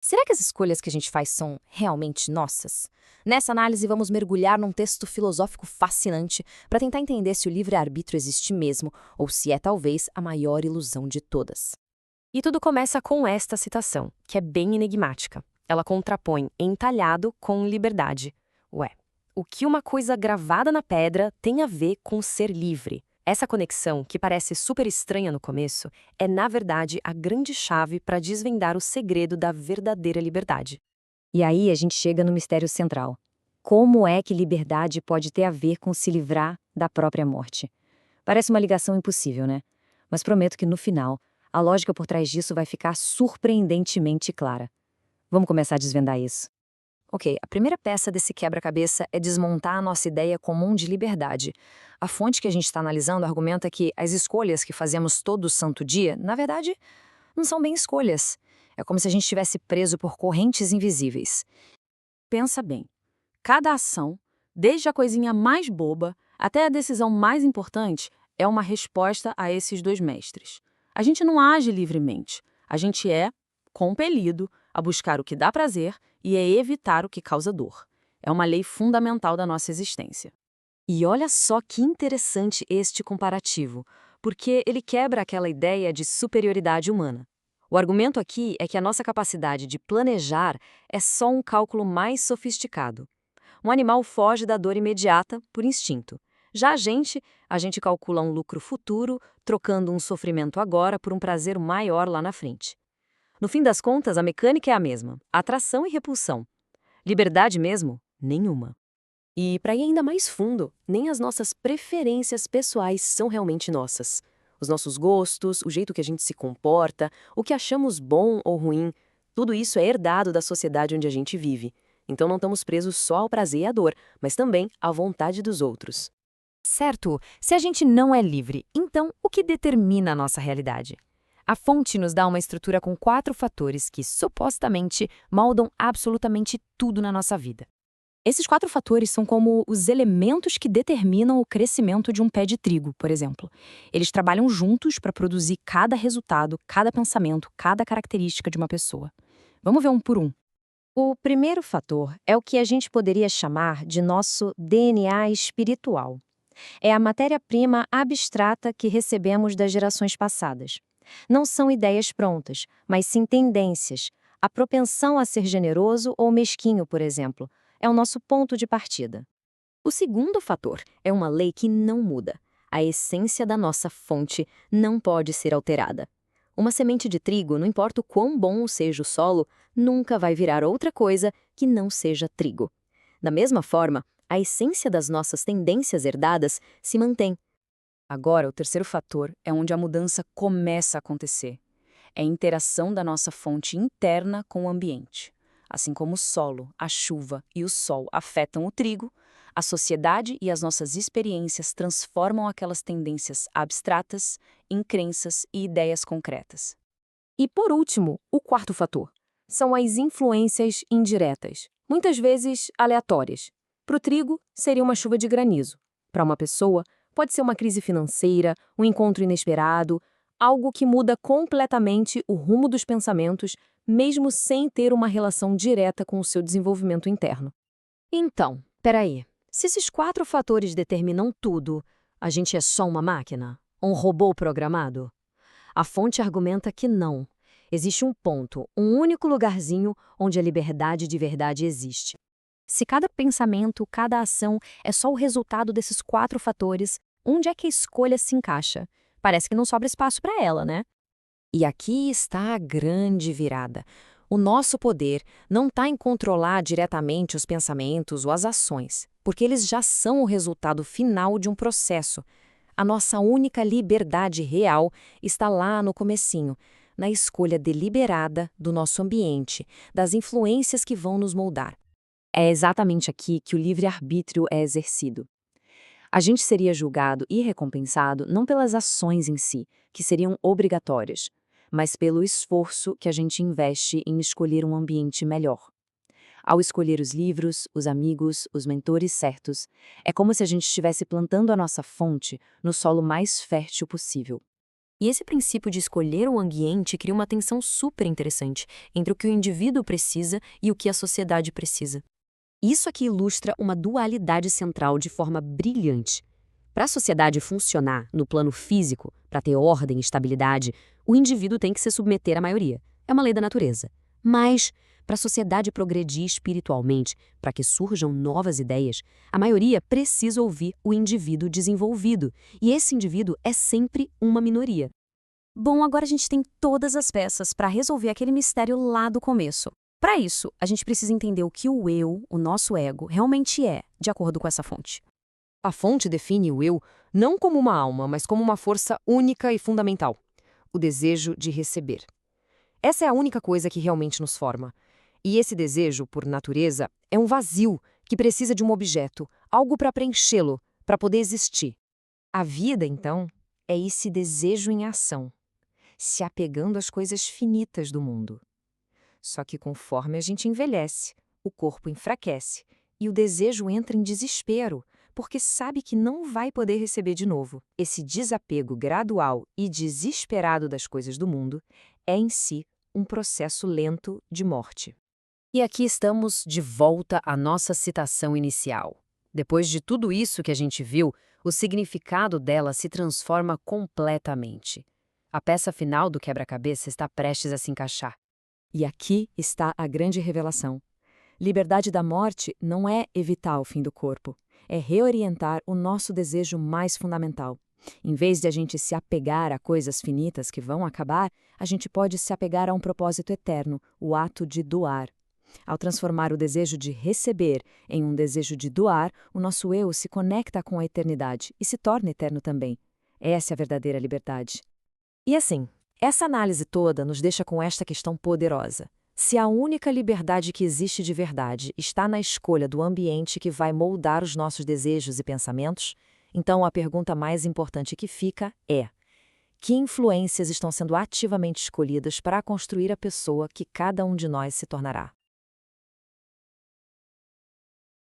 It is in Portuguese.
Será que as escolhas que a gente faz são realmente nossas? Nessa análise, vamos mergulhar num texto filosófico fascinante para tentar entender se o livre-arbítrio existe mesmo ou se é talvez a maior ilusão de todas. E tudo começa com esta citação, que é bem enigmática. Ela contrapõe entalhado com liberdade. Ué, o que uma coisa gravada na pedra tem a ver com ser livre? Essa conexão, que parece super estranha no começo, é, na verdade, a grande chave para desvendar o segredo da verdadeira liberdade. E aí a gente chega no mistério central. Como é que liberdade pode ter a ver com se livrar da própria morte? Parece uma ligação impossível, né? Mas prometo que no final, a lógica por trás disso vai ficar surpreendentemente clara. Vamos começar a desvendar isso. Ok, a primeira peça desse quebra-cabeça é desmontar a nossa ideia comum de liberdade. A fonte que a gente está analisando argumenta que as escolhas que fazemos todo santo dia, na verdade, não são bem escolhas. É como se a gente estivesse preso por correntes invisíveis. Pensa bem, cada ação, desde a coisinha mais boba até a decisão mais importante, é uma resposta a esses dois mestres. A gente não age livremente, a gente é compelido a buscar o que dá prazer e a evitar o que causa dor. É uma lei fundamental da nossa existência. E olha só que interessante este comparativo, porque ele quebra aquela ideia de superioridade humana. O argumento aqui é que a nossa capacidade de planejar é só um cálculo mais sofisticado. Um animal foge da dor imediata por instinto. Já a gente calcula um lucro futuro, trocando um sofrimento agora por um prazer maior lá na frente. No fim das contas, a mecânica é a mesma: atração e repulsão. Liberdade mesmo? Nenhuma. E, para ir ainda mais fundo, nem as nossas preferências pessoais são realmente nossas. Os nossos gostos, o jeito que a gente se comporta, o que achamos bom ou ruim, tudo isso é herdado da sociedade onde a gente vive. Então não estamos presos só ao prazer e à dor, mas também à vontade dos outros. Certo, se a gente não é livre, então o que determina a nossa realidade? A fonte nos dá uma estrutura com 4 fatores que, supostamente, moldam absolutamente tudo na nossa vida. Esses 4 fatores são como os elementos que determinam o crescimento de um pé de trigo, por exemplo. Eles trabalham juntos para produzir cada resultado, cada pensamento, cada característica de uma pessoa. Vamos ver um por um. O primeiro fator é o que a gente poderia chamar de nosso DNA espiritual. É a matéria-prima abstrata que recebemos das gerações passadas. Não são ideias prontas, mas sim tendências. A propensão a ser generoso ou mesquinho, por exemplo, é o nosso ponto de partida. O segundo fator é uma lei que não muda. A essência da nossa fonte não pode ser alterada. Uma semente de trigo, não importa o quão bom seja o solo, nunca vai virar outra coisa que não seja trigo. Da mesma forma, a essência das nossas tendências herdadas se mantém. Agora, o terceiro fator é onde a mudança começa a acontecer. É a interação da nossa fonte interna com o ambiente. Assim como o solo, a chuva e o sol afetam o trigo, a sociedade e as nossas experiências transformam aquelas tendências abstratas em crenças e ideias concretas. E por último, o quarto fator são as influências indiretas, muitas vezes aleatórias. Para o trigo, seria uma chuva de granizo. Para uma pessoa, pode ser uma crise financeira, um encontro inesperado, algo que muda completamente o rumo dos pensamentos, mesmo sem ter uma relação direta com o seu desenvolvimento interno. Então, peraí, se esses 4 fatores determinam tudo, a gente é só uma máquina? Um robô programado? A fonte argumenta que não. Existe um ponto, um único lugarzinho onde a liberdade de verdade existe. Se cada pensamento, cada ação é só o resultado desses 4 fatores, onde é que a escolha se encaixa? Parece que não sobra espaço para ela, né? E aqui está a grande virada. O nosso poder não está em controlar diretamente os pensamentos ou as ações, porque eles já são o resultado final de um processo. A nossa única liberdade real está lá no comecinho, na escolha deliberada do nosso ambiente, das influências que vão nos moldar. É exatamente aqui que o livre-arbítrio é exercido. A gente seria julgado e recompensado não pelas ações em si, que seriam obrigatórias, mas pelo esforço que a gente investe em escolher um ambiente melhor. Ao escolher os livros, os amigos, os mentores certos, é como se a gente estivesse plantando a nossa fonte no solo mais fértil possível. E esse princípio de escolher o ambiente cria uma tensão super interessante entre o que o indivíduo precisa e o que a sociedade precisa. Isso aqui ilustra uma dualidade central de forma brilhante. Para a sociedade funcionar no plano físico, para ter ordem e estabilidade, o indivíduo tem que se submeter à maioria. É uma lei da natureza. Mas, para a sociedade progredir espiritualmente, para que surjam novas ideias, a maioria precisa ouvir o indivíduo desenvolvido. E esse indivíduo é sempre uma minoria. Bom, agora a gente tem todas as peças para resolver aquele mistério lá do começo. Para isso, a gente precisa entender o que o eu, o nosso ego, realmente é, de acordo com essa fonte. A fonte define o eu não como uma alma, mas como uma força única e fundamental: o desejo de receber. Essa é a única coisa que realmente nos forma. E esse desejo, por natureza, é um vazio que precisa de um objeto, algo para preenchê-lo, para poder existir. A vida, então, é esse desejo em ação, se apegando às coisas finitas do mundo. Só que conforme a gente envelhece, o corpo enfraquece e o desejo entra em desespero, porque sabe que não vai poder receber de novo. Esse desapego gradual e desesperado das coisas do mundo é em si um processo lento de morte. E aqui estamos de volta à nossa citação inicial. Depois de tudo isso que a gente viu, o significado dela se transforma completamente. A peça final do quebra-cabeça está prestes a se encaixar. E aqui está a grande revelação. Liberdade da morte não é evitar o fim do corpo, é reorientar o nosso desejo mais fundamental. Em vez de a gente se apegar a coisas finitas que vão acabar, a gente pode se apegar a um propósito eterno, o ato de doar. Ao transformar o desejo de receber em um desejo de doar, o nosso eu se conecta com a eternidade e se torna eterno também. Essa é a verdadeira liberdade. E assim, essa análise toda nos deixa com esta questão poderosa. Se a única liberdade que existe de verdade está na escolha do ambiente que vai moldar os nossos desejos e pensamentos, então a pergunta mais importante que fica é: que influências estão sendo ativamente escolhidas para construir a pessoa que cada um de nós se tornará?